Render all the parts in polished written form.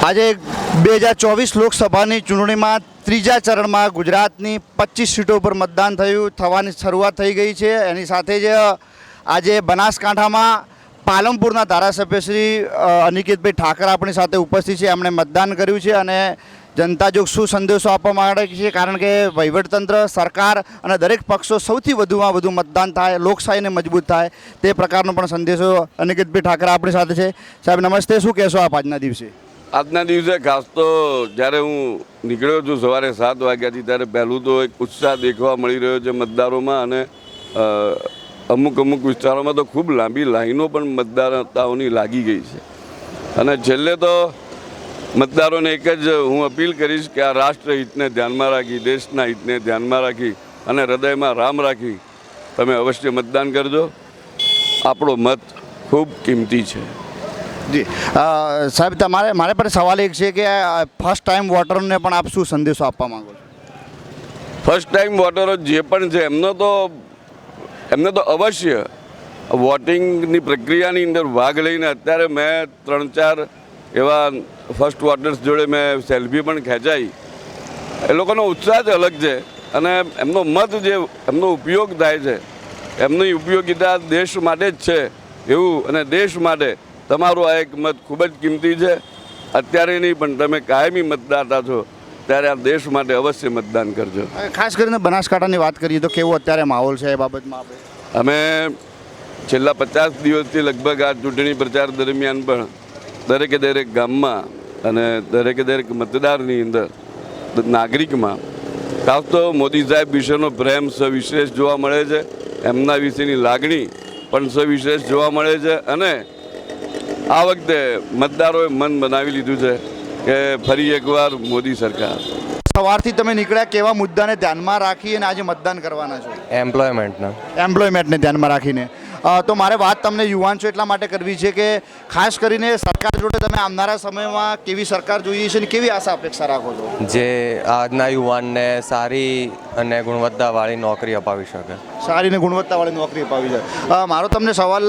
આજે 2024 લોકસભાની ચૂંટણીમાં ત્રીજા ચરણમાં ગુજરાતની 25 સીટો પર મતદાન થવાની શરૂઆત થઈ ગઈ છે। એની સાથે જ આજે બનાસકાંઠામાં પાલનપુરના ધારાસભ્ય શ્રી અનિકેતભાઈ ઠાકર આપણી સાથે ઉપસ્થિત છે। એમણે મતદાન કર્યું છે અને જનતા જો શું સંદેશો આપવા માંગે છે, કારણ કે વહીવટતંત્ર, સરકાર અને દરેક પક્ષો સૌથી વધુમાં વધુ મતદાન થાય, લોકશાહીને મજબૂત થાય તે પ્રકારનો પણ સંદેશો અનિકેતભાઈ ઠાકર આપણી સાથે છે। સાહેબ નમસ્તે, શું કહેશો આપ આજના દિવસે? આજના દિવસે ખાસ તો જ્યારે હું નીકળ્યો છું સવારે 7 વાગ્યાથી, ત્યારે પહેલું તો એક ઉત્સાહ દેખવા મળી રહ્યો છે મતદારોમાં, અને અમુક વિસ્તારોમાં તો ખૂબ લાંબી લાઈનો પણ મતદાતાઓની લાગી ગઈ છે। અને છેલ્લે તો મતદારોને એક જ હું અપીલ કરીશ કે આ રાષ્ટ્રહિતને ધ્યાનમાં રાખી, દેશના હિતને ધ્યાનમાં રાખી અને હૃદયમાં રામ રાખી તમે અવશ્ય મતદાન કરજો। આપણો મત ખૂબ કિંમતી છે। જી સાહેબ, મારે પર સવાલ એક છે કે ફર્સ્ટ ટાઈમ વોટરને પણ આપ શું સંદેશો આપવા માંગો છો? ફર્સ્ટ ટાઈમ વોટરો જે પણ છે એમને તો અવશ્ય વોટિંગની પ્રક્રિયાની અંદર ભાગ લઈને, અત્યારે મેં 3-4 એવા ફર્સ્ટ વોટર્સ જોડે મેં સેલ્ફી પણ ખેંચાઈ। એ લોકોનો ઉત્સાહ જ અલગ છે અને એમનો મત જે એમનો ઉપયોગ થાય છે, એમની ઉપયોગિતા દેશ માટે જ છે એવું, અને દેશ માટે તમારો આ એક મત ખૂબ જ કિંમતી છે। અત્યારે નહીં પણ તમે કાયમી મતદાતા છો, ત્યારે આ દેશ માટે અવશ્ય મતદાન કરજો। ખાસ કરીને બનાસકાંઠાની વાત કરીએ તો કેવો અત્યારે માહોલ છે એ બાબતમાં? અમે છેલ્લા 50 દિવસથી લગભગ આ ચૂંટણી પ્રચાર દરમિયાન પણ દરેક ગામમાં અને દરેક મતદારની અંદર, નાગરિકમાં ખાસ તો મોદી સાહેબ વિશેનો પ્રેમ સવિશેષ જોવા મળે છે। એમના વિશેની લાગણી પણ સવિશેષ જોવા મળે છે અને આ વખતે મતદારોએ મન બનાવી લીધું છે કે ફરી એકવાર મોદી સરકાર। સવારથી તમે નીકળ્યા, કેવા મુદ્દાને ધ્યાનમાં રાખી અને આજે મતદાન કરવાના છો? એમ્પ્લોયમેન્ટને ધ્યાનમાં રાખીને। તો મારે વાત તમને યુવાન છો એટલા માટે કરવી છે કે ખાસ કરીને સરકાર જોડે તમે આવનારા સમયમાં કેવી સરકાર જોઈએ છે અને કેવી આશા અપેક્ષા રાખો છો? જે આજના યુવાનને સારી અને ગુણવત્તાવાળી નોકરી અપાવી શકે। સારી અને ગુણવત્તાવાળી નોકરી અપાવી શકે। મારો તમને સવાલ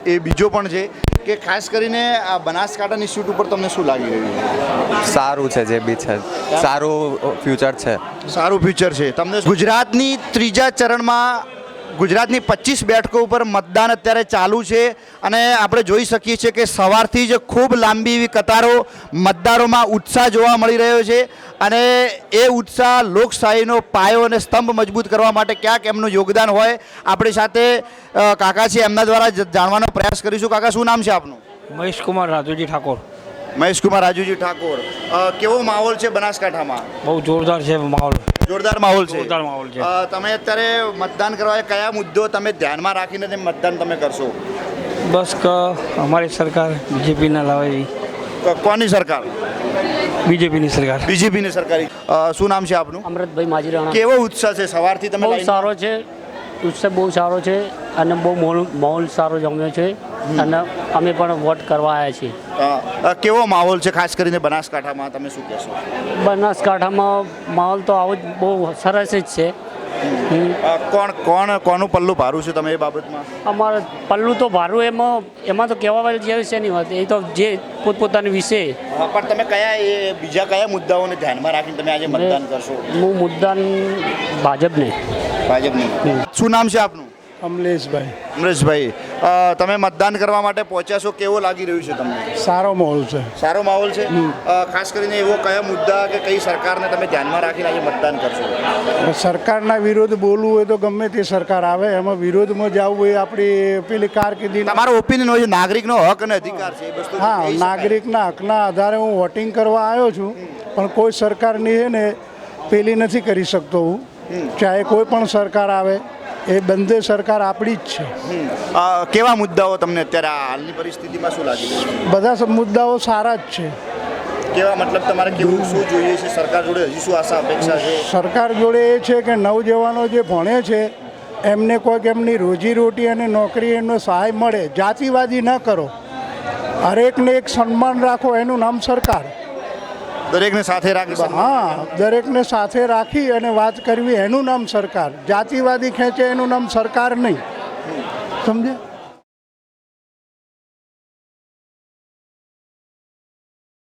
એ બીજો પણ છે કે ખાસ કરીને આ બનાસકાંઠાની સીટ ઉપર તમને શું લાગી રહ્યું છે? સારું છે, જે બી છે સારું ફ્યુચર છે। સારું ફ્યુચર છે તમને? ગુજરાતની ત્રીજા ચરણમાં ગુજરાતની 25 બેઠકો ઉપર મતદાન અત્યારે ચાલુ છે અને આપણે જોઈ શકીએ છીએ કે સવારથી જ ખૂબ લાંબી એવી કતારો, મતદારોમાં ઉત્સાહ જોવા મળી રહ્યો છે અને એ ઉત્સાહ લોકશાહીનો પાયો અને સ્તંભ મજબૂત કરવા માટે ક્યાંક એમનું યોગદાન હોય। આપણી સાથે કાકા છે, એમના દ્વારા જાણવાનો પ્રયાસ કરીશું। કાકા, શું નામ છે આપનું? મહેશકુમાર રાજુજી ઠાકોર। મહેશકુમાર રાજુજી ઠાકોર, કેવો માહોલ છે બનાસકાંઠામાં? બહુ જોરદાર છે માહોલ। જોરદાર માહોલ છે? જોરદાર માહોલ છે। તમે અત્યારે મતદાન કરવા કયા મુદ્દો તમે ધ્યાનમાં રાખીને મતદાન તમે કરશો? બસ અમારી સરકાર બીજેપીના લાવે। કોની સરકાર? બીજેપીની સરકાર। બીજેપીની સરકાર। શું નામ છે આપનું? અમૃતભાઈ માજીરાણા। કેવો ઉત્સાહ છે સવારથી? તમે બહુ સારો છે, ઉત્સાહ બહુ સારો છે અને બહુ માહોલ સારો જમ્યો છે અને અમે પણ વોટ કરવા આવ્યા છીએ। કેવો માહોલ છે ખાસ કરીને બનાસકાંઠામાં, તમે શું કહેશો? બનાસકાંઠામાં માહોલ તો આવો જ બહુ સરસ જ છે। કોનું પલ્લું ભારું છે તમે એ બાબતમાં? અમારે પલ્લું તો ભારું એમાં તો કહેવા જેવી છે નહીં વાત, એ તો જે પોતપોતાની વિશે। પણ તમે બીજા કયા મુદ્દાઓને ધ્યાનમાં રાખીને તમે આજે મતદાન કરશો? હું મતદાન ભાજપને। શું નામ છે આપનું? અમલેશભાઈ। અમરેશભાઈ, તમે મતદાન કરવા માટે પહોંચ્યા છો, કેવો લાગી રહ્યું છે તમને? સારો માહોલ છે। સારો માહોલ છે। ખાસ કરીને એવો કયા મુદ્દા કે કઈ સરકારને તમે ધ્યાનમાં રાખીને આજે મતદાન કરશો? સરકારના વિરોધ બોલવું હોય તો ગમે તે સરકાર આવે, એમાં વિરોધમાં જવું હોય આપણી પેલી કારકિર્દી। તમારો ઓપિનિયન હોય, નાગરિકનો હક અને અધિકાર છે એ વસ્તુ? હા, નાગરિકના હકના આધારે હું વોટિંગ કરવા આવ્યો છું, પણ કોઈ સરકારની છે ને પેલી નથી કરી શકતો હું, ચાહે કોઈ પણ સરકાર આવે, એ બંને સરકાર આપણી જ છે। કેવા મુદ્દાઓ તમને અત્યારે હાલની પરિસ્થિતિમાં શું લાગી રહ્યું છે? બધા મુદ્દાઓ સારા જ છે। કેવા મતલબ તમારે કેવું શું જોઈએ છે? સરકાર જોડે હજી શું આશા અપેક્ષા છે? સરકાર જોડે એ છે કે નવજવાનો જે ભણે છે એમને કોઈક એમની રોજીરોટી અને નોકરી એનો સહાય મળે। જાતિવાદી ન કરો, હરેકને એક સન્માન રાખો, એનું નામ સરકાર। દરેકને સાથે રાખી? હા, દરેકને સાથે રાખી અને વાત કરવી, એનું નામ સરકાર। જાતિવાદી ખેંચે એનું નામ સરકાર નહીં, સમજે?